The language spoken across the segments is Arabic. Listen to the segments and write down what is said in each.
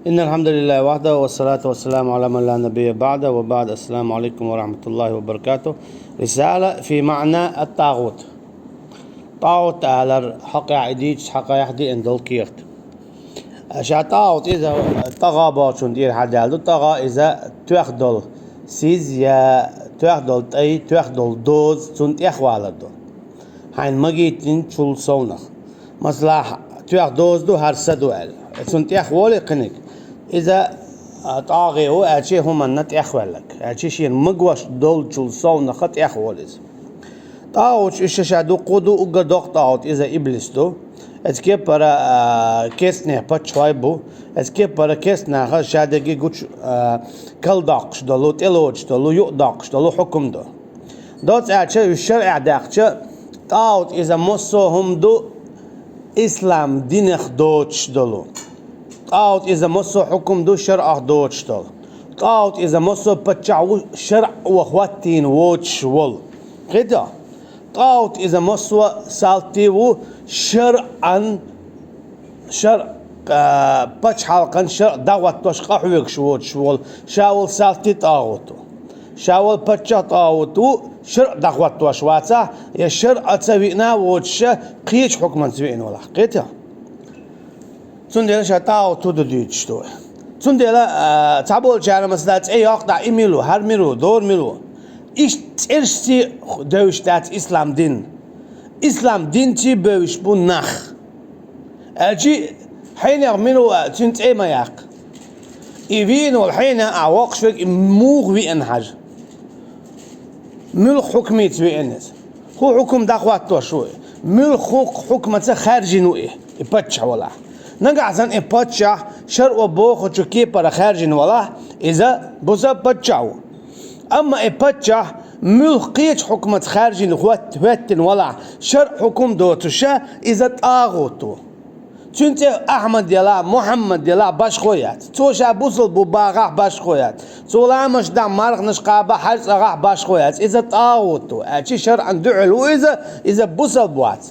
إن الحمد لله وحده والصلاة والسلام على من لا نبي بعده وبعد. السلام عليكم ورحمة الله وبركاته. رسالة في معنى الطاغوت. طاغوت على حق عديج حق يحدي اندل كيرت. أشياء طاغوت إذا طغى باشون دير حدالو طغى إذا تأخذل سيز يا تأخذل أي تأخذل دوز سنت يخوالدو. هاي مجيتين شول صونخ. مثلا تأخذ دوز دو هرسدو ال. سنت يخوالي قنك. إذا طاغي هو أشي هم النت يخوالك. أشي شيء مجوش دول شول صونخ خط يخواليز. طاغوت إيش شادو قدو وقدوق طاغوت إذا إبليس دو. اسكي برا كيسنه بتشوي بو اسكي برا كيسنه خا شادگي گوچ كل داقش دلو تلوچ دلو يو داقش دلو حكم دو دوت اچه الشرع داقچه طاوت اذا مصو هم دو اسلام دينخ دوچ دلو طاوت اذا مصو حكم دو شرع دوچ دلو طاوت اذا مصو بتشعو شرع وخواتين ووچ ول كده طاوت اذا مصو سالتيو شرعا شرع بچ حلقا شرع دعوت توش قحوك شوال شاول سالتي طاغوتو شاول بچا طاغوتو شرع دعوت توش واتا يا شرع تسوينا ووش قيش حكما تسوين ولا حقيتها تندل شا طاغوتو دديش تو تندل تعبول جانا مثلا اي يقطع ايميلو هر ميلو دور ميلو ايش ترسي دوشتات اسلام دين إسلام دينتي بوش بون نخ أجي حين يغمنوا تنت إيه ما ياق إيفين والحين أعوقش فيك موغ بإنحاج ملخ حكميت بإنس هو حكم داخوات توشوي ملخ حكمة خارجي نوئي إبتش ولا نقع سن إبتش شر وبوخ وشكي برا خارجي ولا إذا بوزا بتشعو أما إبتش ملقيت حكمة خارجي نخوات ولا شرع حكم دوتشا إذا طاغوتو تنت أحمد يلا محمد يلا باش خويات توشا بوصل بباغاح باش خويات تولا مش دام مارغ نشقابا حاج أغاح باش خويات إذا طاغوتو أشي شرع دعلو إذا بوصل بوات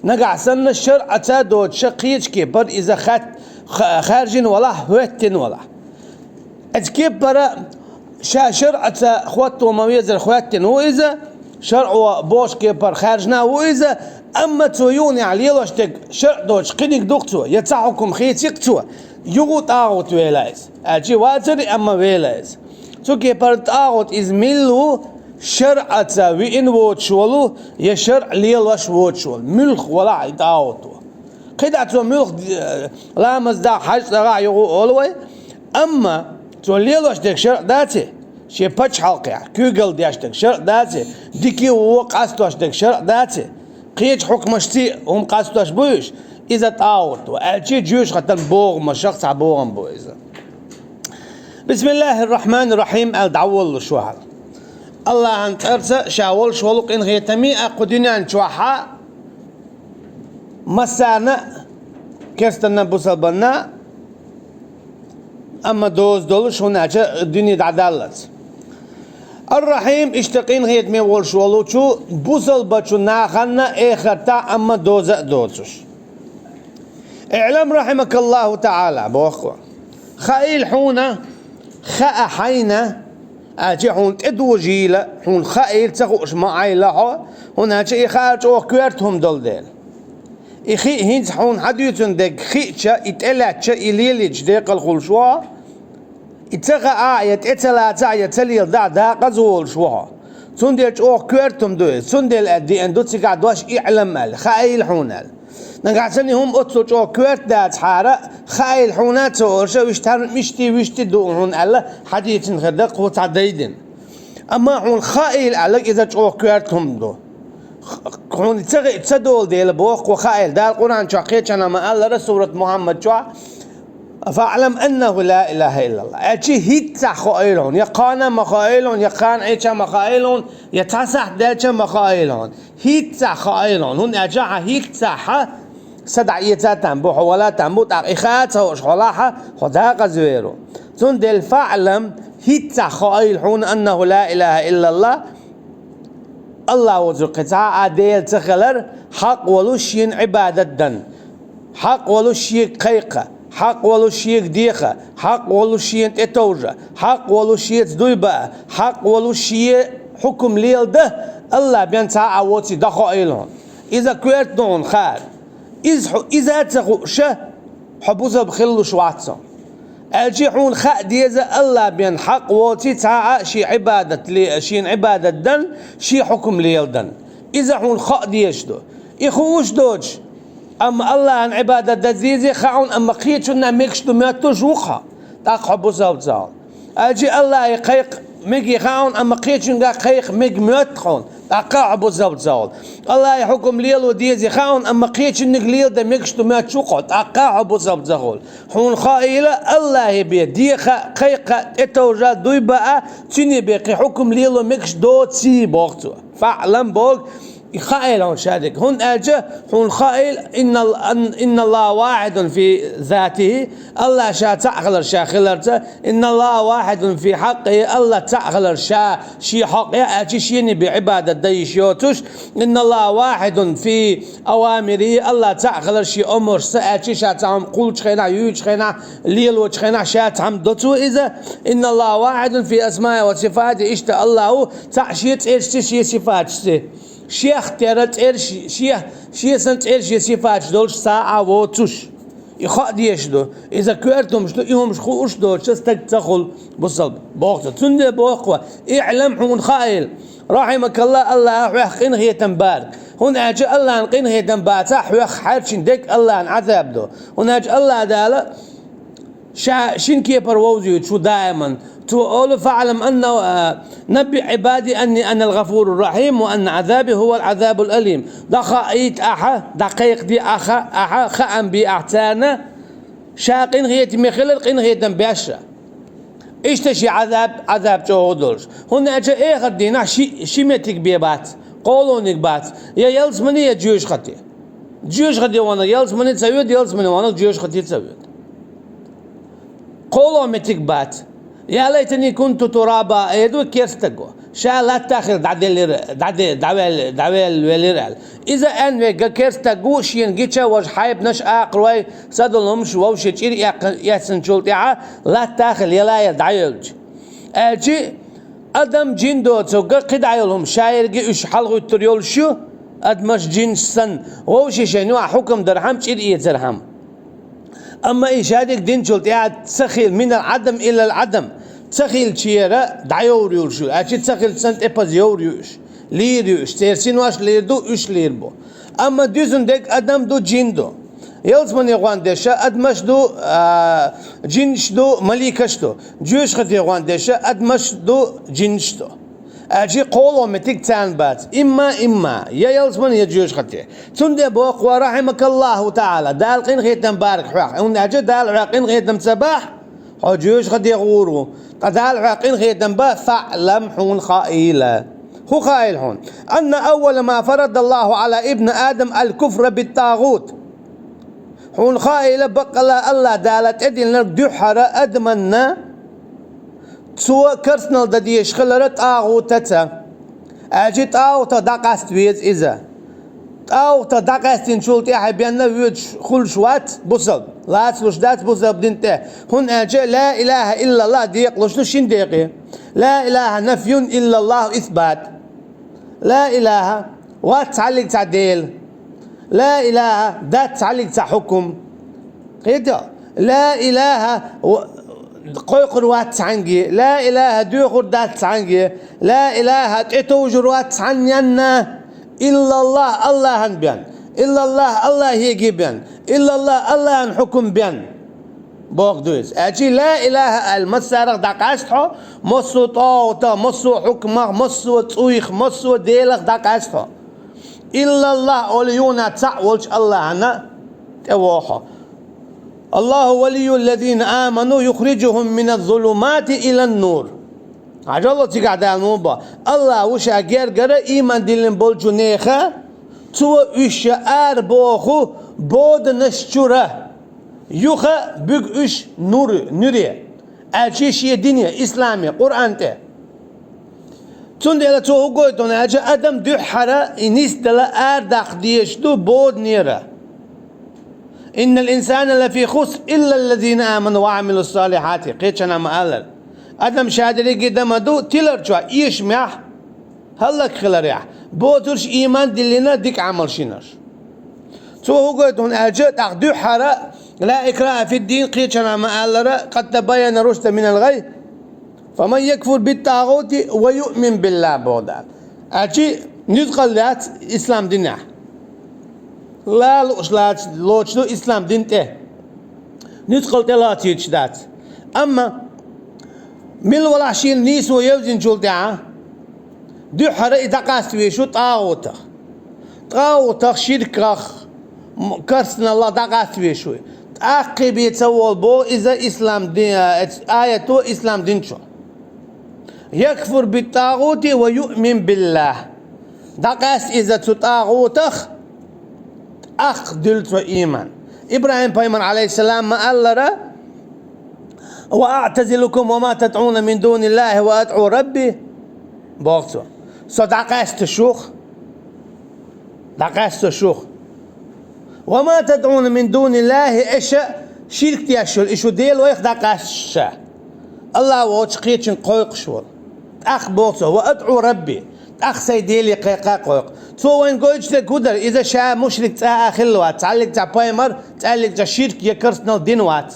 نقع سن الشرع تادوت شقيت كبر إذا خارجي ولا هوات ولا أتكيب برا شرع خواتو مميز خواتين وإذا شرع بوش كبر خارجنا وإذا أما تويوني على يلوشتك شرع دوش قنيك دوقتو يتسحكم خيتيقتو يغو طاغوت ويلايز أجي واتري أما ويلايز تو كبر طاغوت إز ملو شرع وإن ووتشولو يشرع ليلوش ووتشول ملخ ولا طاغوتو قدعتو ملخ لا مزدا حاج تغا يغو أولوي أما توليلوش ديك شرع داتي شي بچ حلقة كوغل دياشتك شرع داتي ديكي وقاستوش ديك شرع داتي قيج حكمشتي هم قاستوش بوش إذا طاوت وألشي جيوش خطن بوغ ما شخص عبوغم بو إذا بسم الله الرحمن الرحيم الدعوال شوحل الله أنت أرسى شاول شولق إن غيتمي أقدني أن شوحا مسانا كستنا بوصلبنا أما دوز دولش هناك الدنيا دعدالت الرحيم اشتقين غيت مي ول شولو شو بوصل بچو ناخنا اخرتا أما دوزش اعلم رحمك الله تعالى بوخو خائل حونا خاء حينا اجي حون تدو جيلة حون خائل تغوش معاي لحو هناك اخارج وكويرتهم دول ديل إخي هنز حون حديثن دك خيتشا إتلاتشا إليليج ديق الخلشوا إتغا آية إتلاتا يتليل دا قزول شوا سنديل أو كويرتم دوي سنديل أدي أندو تيقع دواش إعلم مال خايل حونال نقعتني هم أتلوش أو كويرت دات حارة خايل حونات ورشا ويشتي دوهن ألا حديث غدق وتعديدن أما حون خايل ألك إذا أو كويرتهم دو كون تدول ديال بوق وخائل دال القرآن شاقيت أنا ما قال سورة محمد شو فاعلم أنه لا إله إلا الله أشي هيتسع خائلون يقانا مخائلون يقان عيشا مخائلون يتسح دالشا مخائلون هيتسع خائلون هن أجاها هيتسع سدعيتا تنبوح ولا تنبوت إخاتها وشخلاحة خدها قزويرو ثم دل فاعلم هيتسع خائلون أنه لا إله إلا الله الله وزقتها عديل تخلر حق ولوشين عبادة دن حق ولوشي قيقة حق ولو شيك ديخة حق ولو شيء اتوجه حق ولو شيء دويبا حق ولو شيء حكم ليل ده الله بينتهى عواتي دخو إلهم إذا كويت نون خال إذا تخو شه حبوزة بخلو شواتهم الجيحون خاء ديزا الله بين حق واتي تعا شي عبادة لي شي عبادة دن شي حكم ليل دن إذا حون خاء ديشدو يخوش دوج أما الله عن عبادة دزيزي خاون أما قيتشنا ميكشتو مياتو جوخا تاق حبوزة وتزال الجي الله يقيق ميجي خاون أما قيتشن قيق ميج مياتخون تاقع بوزاو زول الله يحكم ليل وديزي خاون أما قيتشن ليل دا ميكشتو مياتشوقو تاقع بوزاو زول حون خائلة الله يبي دي قيق اتوجا دوي بقى تيني بيقي حكم ليل وميكش دو تسي بوقتو فعلم بوق خائل هون شادك هون أجا هون خائل إن الله واحد في ذاته الله شا تعخلر شا خلرته إن الله واحد في حقه الله تعخلر شا شي حقه أجي شيني بعبادة ديشيوتش إن الله واحد في أوامره الله تعخلر شي أمر سأجي شا تعم قول شخينا يوج خينا ليل وشخينا شا تعم دوتو إذا إن الله واحد في أسماء وصفاته إشتا الله تعشيت إيش شي صفات شيخ تيرت إيرش شيخ سنت إيرش يصفات دولش ساعة وتوش يخاء ديشدو إذا كويرتم شدو يومش خوش دولش تستخل بصل بوقت تندي بوقوة اعلم حون خائل رحمك الله الله حقين هي تنبارك هون أجي الله نقين هي تنبارك حوخ حرشن ديك الله عذاب دو هون أجي الله دالا شين كيبر ووزيو شو دائما تقول فاعلم أنه نبي عبادي أني أنا الغفور الرحيم وأن عذابي هو العذاب الأليم دقائق دقيق دي أخا خأم بأعتانا شاقين هي تمخلل قين هي تنباشا إيش تشي عذاب جهودلش هنا أجا إيه خدينا شيمتك بيبات قولونك بات يا يلز مني يا جيوش خطي وانا يلز مني تسويد يلز مني وانا جيوش خطي تسويد قولومتك بات يا ليتني كنت ترابا يدو كيرستقو شا لا تاخذ دعوال وليرال اذا ان ويغا كيرستقو شين جيتشا وش حايب نش اقروي صدلهم شو وش تشير يسنجول لا تاخذ يلا يدعيلج اجي ادم جندو توغا قدعيلهم شاير جي اش حلغو تريول شو ادمش جنسن وش شنو حكم درهم تشير يترهم أما إيشادك دين شلت تسخيل من العدم إلى العدم تسخيل شيرة دعيوريول شو أشي تسخيل سنت إبز يوريوش ليريوش تيرسين واش ليردو إيش ليربو أما دوزن ديك أدم دو جين دو يلزمن يغوان ديشا أدمش دو جينش دو مليكش دو جوش خد يغوان ديشا أدمش دو جينش دو أجي قولوا متك تانبات إما يا يلزمن يا جيوش خطي تندي بوق ورحمك الله تعالى دال قين غيت مبارك حق هون أجي دال عقين غيت مسبح هو جيوش خطي غورو دال عقين غيت مبا فعلم حون خائلة هو خائل هون أن أول ما فرض الله على ابن آدم الكفر بالطاغوت حون خائلة بقى الله دالت أدين دحر أدمنا سو كرسنال دديش خلرت طاغوتتا اجي طاغوتا دقست ويز إذا طاغوتا دقستين شولت يا حبينا ويج خل شوات بصل لا تلوش دات بصل بدنته هون اجي لا إله إلا الله ديق لوش شين ديقي لا إله نفي إلا الله إثبات لا إله واتعلق تعديل لا إله دات تعلق تحكم كده لا إله قيقر وات عنجي لا إله دوخر دات عنجي لا إله تتوجر وات عنينا إلا الله الله بيان إلا الله يجي بيان إلا الله حكم بيان بوق دويس أجي لا إله المسارق دقاشتها مصو طاوتا مصو حكمه مصو تسويخ مصو ديلخ دقاشتها إلا الله أوليونا تعولش الله أنا تووحا الله ولي الذين آمنوا يخرجهم من الظلمات إلى النور عجلة تقعد على النوبة الله وش أجر إيمان دلين بولجونيخا تو إيش أربوخو بود نشجرة يخا بق إيش نوري أجيش دينية إسلامي قرآن ته تندل تو قويتون أجا أدم دحرة إنيس دلا أردخ ديش دو بود نيرة إن الإنسان لفي خسر إلا الذين آمنوا وعملوا الصالحات قيتشنا مآلر أدم شادري قدام دو تيلر شوا إيش ميح هلك خلريح بوترش إيمان دلنا ديك عمل شينش تو هو قلت هون أجت أخدو حرا لا إكراه في الدين قيتشنا مآلر قد تبين رشد من الغي فمن يكفر بالطاغوت ويؤمن بالله بودار أجي نتقل ذات إسلام دينه لا لوش إسلام دينته نتقل تلاتيش ذات أما من ولا شيء نيس ويوزن جلدها دو حرا إذا قاستوي شو طاغوت شرك كرسنا الله دقاستوي شو تعقب يتسول بو إذا إسلام دين آية إسلام دين شو يكفر بالطاغوت ويؤمن بالله دقاست إذا طاغوتخ أخ دلت إيمان إبراهيم بيمن عليه السلام ما قال وأعتزلكم وما تدعون من دون الله وأدعو ربي بوقتو دقاست الشوخ وما تدعون من دون الله إيش شرك تيشول إيشو ديل ويخ دقاست الله ووش قيتشن قويق شول أخ بوقتو وأدعو ربي أخ سيديلي قيقا قويق تو وين قويتش تقدر إذا شا مشرك تا أخلوات تعلق تا بايمر تعلق تا شرك يكرسنال دينوات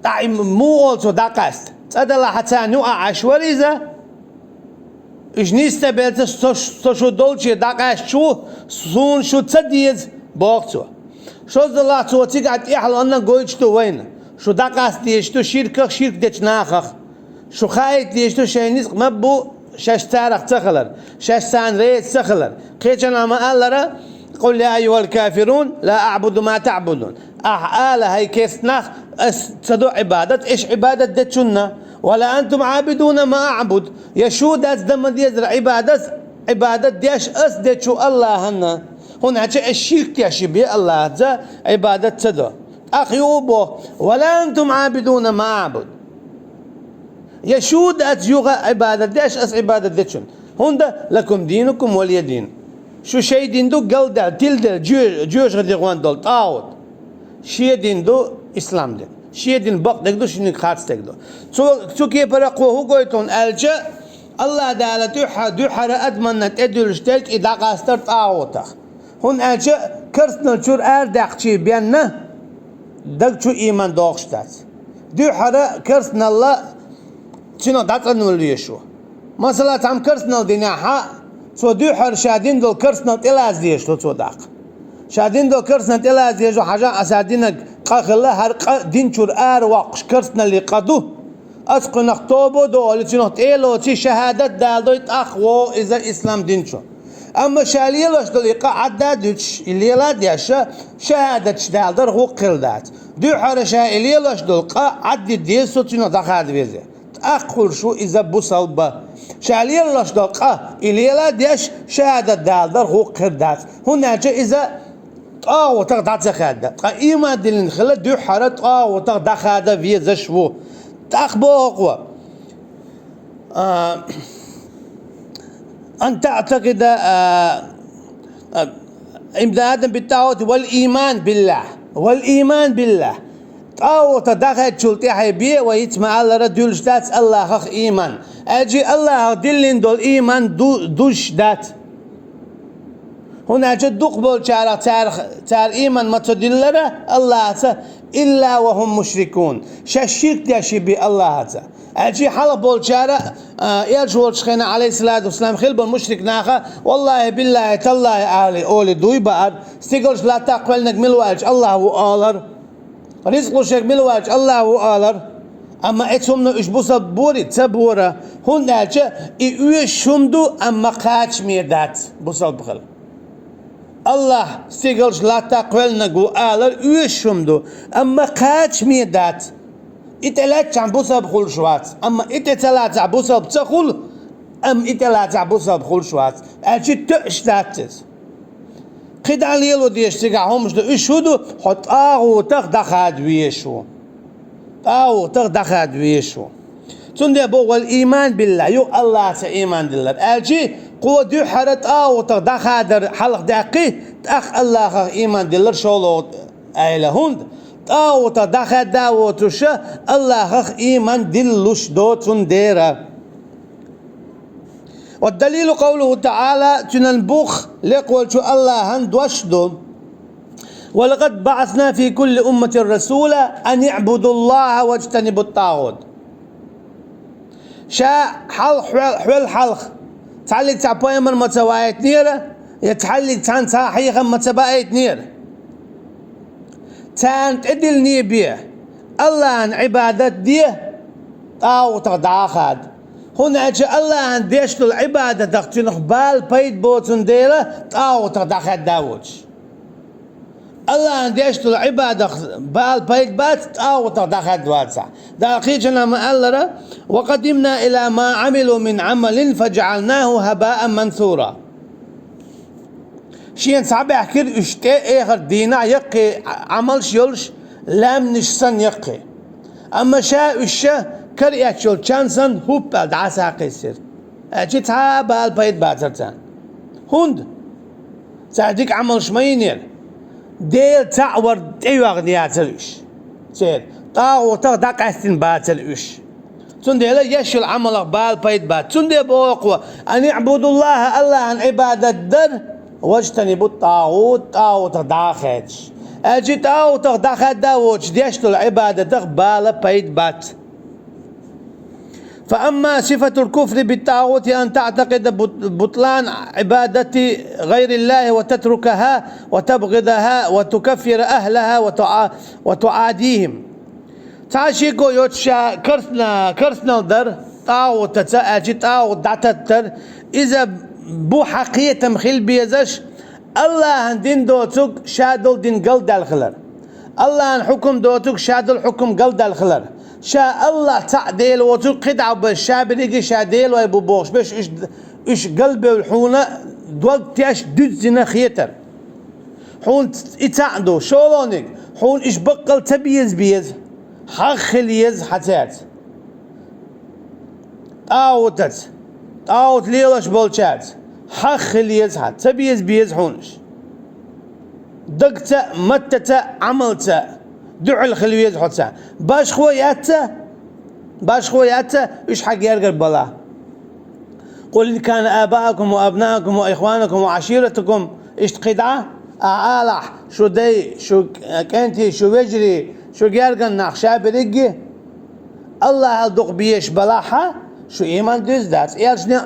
تا مو أولتو داقاست تدلا حتى نوع عشور إذا إش نيستا بيلتا سوشو دولشي داقاست شو سون شو تديز بوقتو شو الله تو تيقعد إحلو أننا قويتش تو وين شو داقاست ديشتو شرك ديش ناخخ شو خايت ديشتو شاينيس مبو شاش تارخ تخلر شاش سان ريت تخلر قيتنا ما قال قل يا أيها الكافرون لا أعبد ما تعبدون آلة هاي كيس ناخ تصدو عبادة إيش عبادة دتشنا ولا أنتم عابدون ما أعبد يشود أزدم ديزر عبادة ديش أسدتشو الله هنا الشرك يشبه الله ذا عبادة تصدو أخيوبو ولا أنتم عابدون ما أعبد يشود أتجوغا عبادة ديش عبادة ديشون هوندا لكم دينكم ولي دين شو شي دين دو قلدا تلدا جوش غدي غوان دول طاوت شي دين دو إسلام دين شي دين بق دو شنو خاص تكدو تو كي برقو هو قويتون ألجا الله دالة دوحر أدمنت أدولشتلك إذا قاستر طاوتا هون ألجا كرسنا شور أردقشي بينا دقشو إيمان دوغشتات دوحر كرسنا الله شنو داتنول يشو مثلا تام كرسنال ديناها سو دوحر شادين دول كرسنال تلاز ديشتو سو داق شادين دول كرسنال تلاز ديشو حاجه اسادينك قاخ الله هر دين شور ار واقش كرسنال اللي قدو اسقو نختوبو دول شنو تيلو تي شهاده دالدو اخو اذا اسلام دين شو اما شاليلوش دول عدادش اللي لا ديشا شهاده دالدر هو قلدات دوحر شاليلوش دول عد ديسو شنو دخاد بيزي أقول شو إذا بوصلبة شاليل لاش دقة إليلا ديش شهادة دالدر هو قردات هنا جا إذا وتقدر زخادة إيمان دلين خلا دو حرت وتقدر خادة في زشوا تأخبوق أن تعتقد إمدادا بالتعوت والإيمان بالله أو تدخل شلتي حبيه ويتمع الله ردولش دات الله خخ إيمان أجي الله دلين دول إيمان دوش دات هنا جد دقبل تار إيمان ما تدلره الله إلا وهم مشركون شاشيك داشي بي الله أجي حلا بول شارع يرجو شخينا عليه الصلاة والسلام خلب المشرك ناخا والله بالله تالله علي أولي دوي بعد استيقلش لا تقبل نجمل واج الله وآلر رزق شيخ ملواج الله وآلر أما اتهمنا إيش بوري تبورة هنا جاء إيش شمدو أما قاش ميدات بوصل بخل الله استيقلش لا تقبل نجو آلر إيش شمدو أما قاش ميدات إتلات عم بوصل بخل شوات أما إتلات عم بوصل بتخل إتلات عم بوصل بخل شوات أجي تأشتاتز قد عليلو ديش تقعهم مش يشهدوا حط وتغدخد ويشو تغدخد ويشو تندي بو الإيمان بالله يو الله إيمان بالله أجي قوة دو حرت وتغدخد حلق دقي تأخ الله إيمان بالله شولو أيلا هند طاغوت دخل داوتش الله خخ إيمان دلش دوتون ديرا. والدليل قوله تعالى تننبوخ لقول شو الله هند وشدو ولقد بعثنا في كل أمة رسولا أن يعبدوا الله واجتنبوا الطاغوت. شا حلق حول حلق تعلق تعبوي من متوايت نيرة يتحلق تان صحيحا متبايت نيرة تان تعدل نيبيه الله عن عبادة ديه طاغوت داخد هنا الله عن ديشتو العبادة دختين خبال بيت بوتون ديرة طاغوت داخد داوتش الله عن ديشتو العبادة بال بيت بات طاغوت داخد واتسع داقيجنا ما ألرا وقدمنا إلى ما عملوا من عمل فجعلناه هباء منثورا. شين صعب يحكي اشتاء اخر دينا يقي عمل شيلش لم نشسن يقي اما شاء الشا كريات شول شانسن هوب دعسا قيسر اجيت ها بالبيت باترتان هند ساعدك عمل شمينير ديل تعور ديوغ دياترش سير طاو تغدق استن باترش تندي لا يشل عمل بالبيت بات تندي بوقوا ان يعبدوا الله عن عبادة الدر واجتنبوا الطاغوت طاغوت داخلش اجي طاغوت داخل داوتش ديشتو العبادة تقبال بيت بات. فأما صفة الكفر بالطاغوت أن تعتقد بطلان عبادة غير الله وتتركها وتبغضها وتكفر أهلها وتعاديهم. تعشيكو يوتشا كرسنا در طاغوت تأجي طاغوت دعتتر إذا بو حقيقة مخيل بيزش الله دين دوتك شادل دين قل دالخلر الله حكم دوتك شادل حكم قل دالخلر شاء الله تعديل وتك قدع بالشابريق شاديل ويبو بوش باش اش قلبي والحونة دوك تياش دوزنا خيتر حون اتعدو شولونك حون اش بقل تبيز بيز حخل يز حتات طاوت ليلش بولشات حخل يزحت تبيز بيز حونش دقت متت عملت دع الخلوي يزحت باش خوياته ايش حق يرقل بلا قل إن كان آباءكم وأبناءكم وإخوانكم وعشيرتكم ايش قدعة أعالح شو دي شو كنتي شو وجري شو يرقل نخشا برقي الله الدق بيش بلاحة شو إيمان دوز دات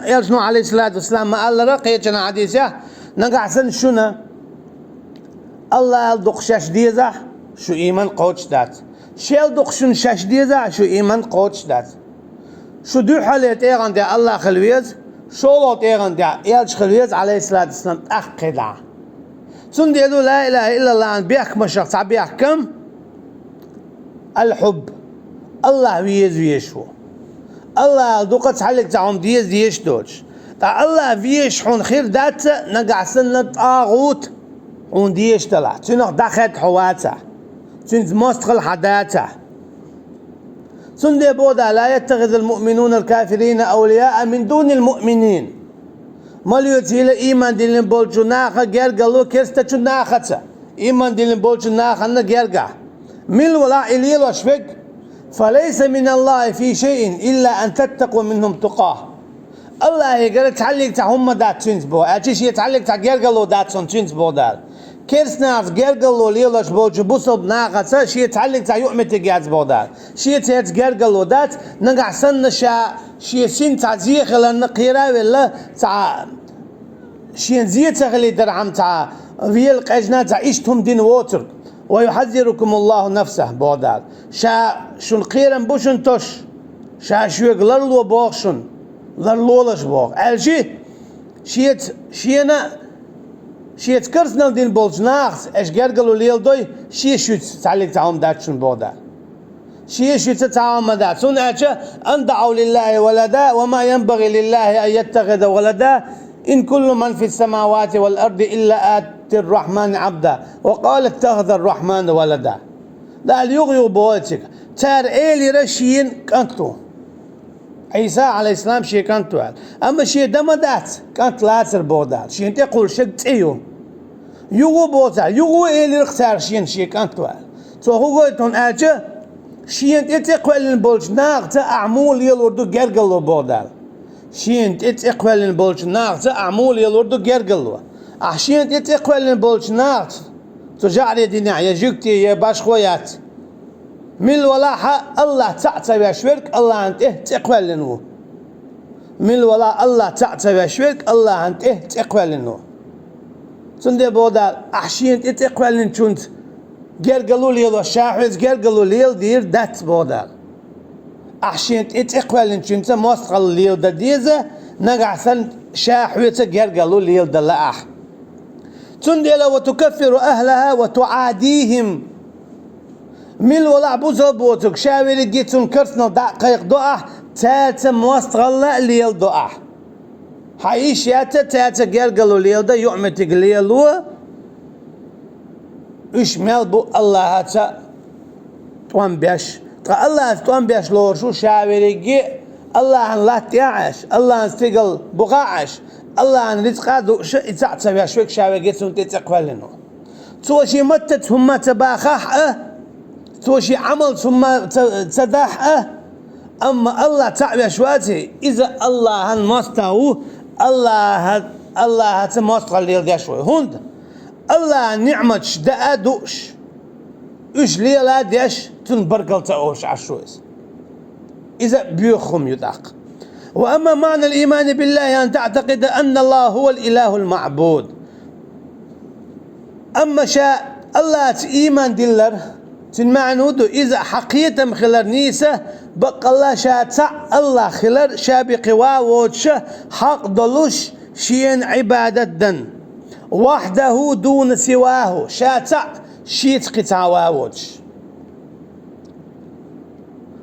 يلشنو عليه الصلاة والسلام ما قال رقيتنا حديثة نقعسن شونا الله الدق شاش ديزة شو إيمان قوتش دات شيل دق شن شاش ديزة شو إيمان قوتش دات شو دو حالات إيغان دي الله خلويز شولوت إيغان دي يلش خلويز عليه الصلاة والسلام أخدع سن ديلو لا إله إلا الله عن بيحكم الشخص بيحكم الحب الله ويشو الله دوقت حلق تعهم ديش دوش تا الله فيش حون خير دات نقع سنة طاغوت حون ديش طلع تنخ دخت حواته تنز مستقل حداته سندي بودا لا يتخذ المؤمنون الكافرين أولياء من دون المؤمنين مليوتي إلى إيمان دلين بولجو ناخا جرقا لو كيرستا ناختا إيمان دلين بولجو ناخا نجرقا مل ولا إليل وشفق فليس من الله في شيء إلا أن تتقوا منهم تقاه الله يقول تعلق تعهم دات تنز بو أجيش يتعلق تعجرقلو دات سون تنز بو دال كيرس ناس جرقلو ليلش بولج بوصب ناقصة شيء يتعلق تعيؤمت جاز بو دال شيء يتجرقلو دات نقع سن شيء سين تعزيخ لأن قيرا ولا تع شيء زيت خلي درعم تع فيل قجنا تعيشتهم دين ووتر ويحذركم الله نفسه بودال شون قيرن بوشن توش شو يقللو بوخشن لرلولش بوخ الشي شيت كرسنا دين بولجناخ اش جرقلو ليل دوي شو تعلق تعهم داتشن بودال شو تتعاون دات سن ان دعوا لله ولدا وما ينبغي لله ان يتخذ ولدا إن كل من في السماوات والأرض إلا آتي الرحمن عبدا وقال اتخذ الرحمن ولدا لا اليغيو بوالتك تار إيلي رشيين كنتو عيسى عليه السلام شي كنتو أما شي دمدات كانت لاتر بودات شي انت يقول شق تيو يغو بوتا يغو إلي اختار شين شيك أنتوال تو هو تون أجا شين تتقبل بولش ناقة أعمول يلوردو جرجلو بودال شين تتقبل بولش ناقة أعمول يلوردو جرجلو أحشين تتقبل بولش ناقة تجعل دينا يا جوكتي يا باش خويات من الولاحة الله تعتبر شرك الله أنت تقبل نو من الولاء الله تعتبر شرك الله أنت تقبل نو سندي بودال أحشين تتقبل نشونت جرجلو ليل وشاحز جرجلو ليل دير دات بودال أحشين تتقبل نشونت مستقل ليل دا ديزة نقعسن شاحويت جرجلو ليل دا لأح تندل وتكفر أهلها وتعاديهم من الولاء بوزل بوتك شاوري جيتون كرسنا دقيق دعاء تاتا موستغلة ليل دعاء حيش ياتا تاتا جرجلو ليل دا يعمتك ليلو إيش ملبو الله هاتا توان بيش الله توان بيش لورشو شاوري جي الله ان لا تعيش الله ان استقل بقاعش الله ان رزقا دوش اتعتبع شوك شاويقيتهم تتقبلنو توشي متت ثم تباخح توشي عمل ثم تداح اما الله تعبع شواتي اذا الله المستوى الله تمستقل ليل شوي هند الله نعمتش دا دوش ايش ليلا ديش تنبرقل تاوش عشويس إذا بيخم يدق وأما معنى الإيمان بالله أن تعتقد أن الله هو الإله المعبود أما شاء الله إيمان دلر تنمعنود إذا حقيقة مخلر نيسة بقى الله شاء الله خلر شابق واوتش حق دلوش شين عبادة دن وحده دون سواه شاء شيت قطع واوتش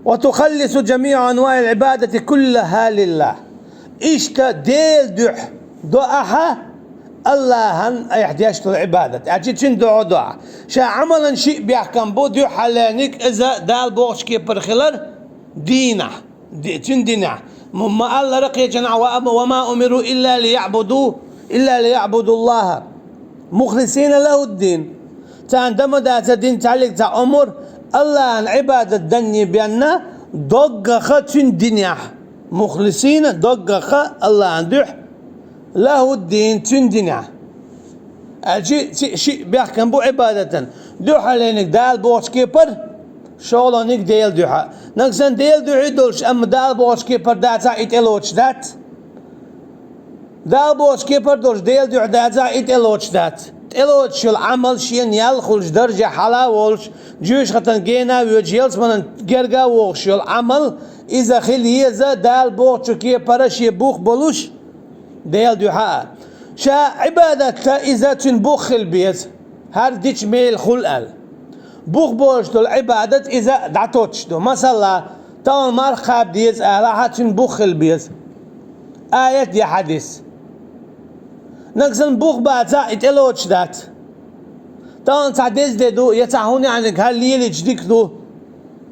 وتخلص جميع أنواع العبادة كلها لله إشتا ديل دح دعاها الله هن يحتاج العبادة أجي تشين دعاء شا عملا شيء بيحكم بو دو حلانيك إذا دال بوش كي برخلر دينا تشين دينا ما الله رقي جنع وما أمروا إلا ليعبدوا الله مخلصين له الدين تعندما دات الدين تعلق تا أمر الله عن عبادة دني بأننا دقخة تندنيا مخلصين دقخة الله عنده له الدين تندنيا أجي شيء بيحكم بو عبادة دوحة لينك دال بوش كيبر شغلانك ديل دوحة نقصن ديل دوحة دولش أما دال بوش كيبر داتا إتلوش دات دال بوش كيبر دولش ديل دوحة داتا إتلوش دات تلوش العمل شين يالخلش درجة حلا ولش جوش ختن جينا ويجيلس من جرجا وش العمل إذا خليه دال بوش كي برش يبوخ بلوش ديل دوحة شا عبادة إذا تنبوخ البيت هر ديش ميل خلال بوخ بوش دول عبادة إذا دعتوش دو مثلا طال مار خاب ديز أهلا تنبوخ البيت آية دي حديث نقصن بوخ بعد إتلوش دات طبعا تعديز دو يتعهوني عنك هل ليلي جديك دو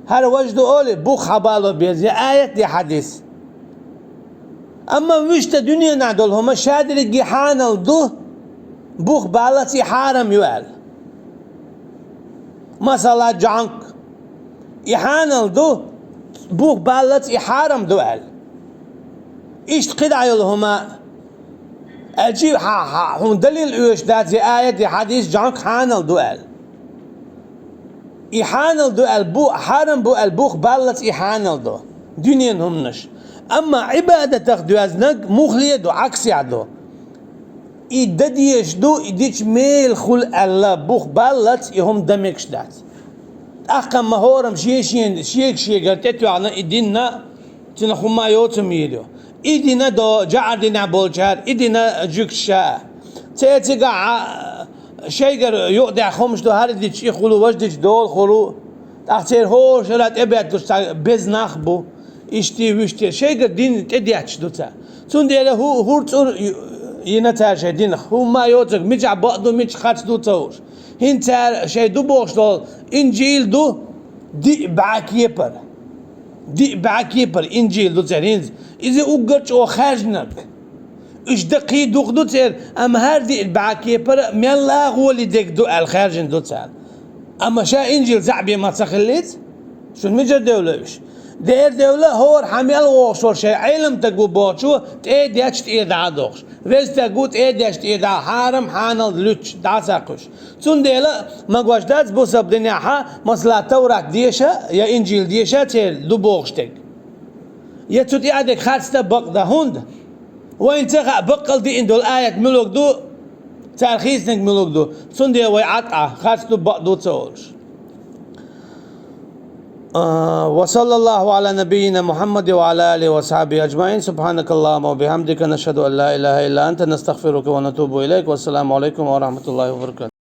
هل وجدو أولي بوخ حبالو بيز آية دي حديث أما مش دنيا نعدول هما شادر الجيحان دو بوخ بالتي حارم يوال مثلا جانك يحان دو بوخ بالتي حارم دوال إيش تقدع هما أجيب هم دليل إيش ذات زي آية دي حديث جانك حانل دوال إحانل دوال بو حرم بو البوخ بالت إحانل دو دنيا همنش أما عبادة تاخدو أزنق مخلية دو عكس يعدو إدديش دو إديش ميل خل الله بوخ بالت يهم دمكش دات أخم مهورم شيك قلتتو عنا إدينا تنخما يوتم يدو إدينا دو جعدنا بولشار إدينا جوكشا تيتيقع شيقر يقدع خمش دو هاردي تشي خلو وجدش دول خلو تحتير هو شرات إبعد دوستا بزناخ بو إشتي وشتي شيقر دين تدياتش دوتا تون ديلا هو تور ينتار دين هو ما يوتك ميجع بقدو ميج خاتش دو تور هنتار شي دو بوش دول إنجيل دو دي بعكيبر دي بعكيبر إنجيل دو تارينز إذا أقرش أو خارجنك ايش دقي دوق دو تسير اما هردي البعاكي بر ميلا غولي ديك دو الخارجين دو تسال اما شا انجيل زعبي ما تخليت شو مجر دولة ايش دير دولة هور حميل وشور شيء علم تقو بوشو تأيد ياتش تأيد عادوش ويز تقو تأيد ياتش تأيد حارم حانل لوتش دعساقش تون ديلا ما قواش داز بوسب دنياها مثلا توراك ديشا يا انجيل ديشا تير دو بوغشتك يا تودي عادك خاصة بقدا هند وين تخا بقل دي اندو الآية ملوك دو تارخيص نك ملوك دو تون دي ويعطع خاصة بقدو تسولش وصلى الله على نبينا محمد وعلى آله وصحبه أجمعين سبحانك اللهم وبحمدك نشهد أن لا إله إلا أنت نستغفرك ونتوب إليك والسلام عليكم ورحمة الله وبركاته.